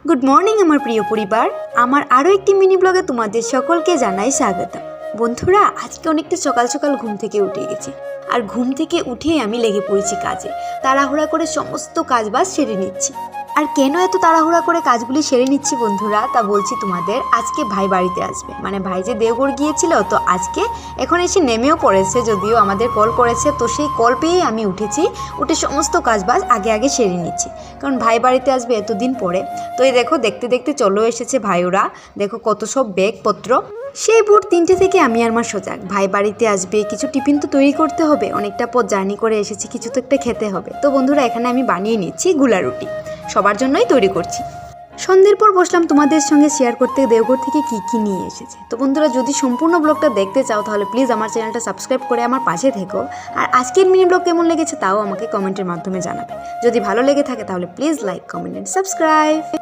Good morning আমার প্রিয় পরিবার, আমার আরও একটি মিনি ব্লগে তোমাদের সকলকে জানাই স্বাগত। বন্ধুরা, আজকে অনেকটা সকাল সকাল ঘুম থেকে উঠে গেছি, আর ঘুম থেকে উঠেই আমি লেগে পড়েছি কাজে। তাড়াহুড়া করে সমস্ত কাজবাজ সেরে নিচ্ছি। আর কেন এত তাড়াহুড়া করে কাজগুলি সেরে নিচ্ছি বন্ধুরা, তা বলছি তোমাদের। আজকে ভাই বাড়িতে আসবে, মানে ভাই যে দেওঘর গিয়েছিল, তো আজকে এখন এসে নেমেও পড়েছে, যদিও আমাদের কল করেছে, তো সেই কল পেয়েই আমি উঠেছি। উঠে সমস্ত কাজবাজ আগে আগে সেরে নিচ্ছি, কারণ ভাই বাড়িতে আসবে এতদিন পরে। তো এই দেখো, দেখতে দেখতে চলে এসেছে ভাইওরা। দেখো কত সব ব্যাগপত্র। সেই ভোর 3টে থেকে আমি আর মা সজাগ, ভাই বাড়িতে আসবে, কিছু টিফিন তো তৈরি করতে হবে, অনেকটা পথ জার্নি করে এসেছি, কিছু তো একটা খেতে হবে। তো বন্ধুরা, এখানে আমি বানিয়ে নিচ্ছি গুলা রুটি, সবার জন্যই তৈরি করছি। সন্ধ্যের পর বসলাম তোমাদের সঙ্গে শেয়ার করতে দেওঘর থেকে কি কি নিয়ে এসেছে। তো বন্ধুরা, যদি সম্পূর্ণ ব্লগটা দেখতে চাও তাহলে প্লিজ আমার চ্যানেলটা সাবস্ক্রাইব করে আমার পাশে থেকো। আর আজকের মিনি ব্লগ কেমন লেগেছে তাও আমাকে কমেন্টের মাধ্যমে জানাবে। যদি ভালো লেগে থাকে তাহলে please like, comment and subscribe.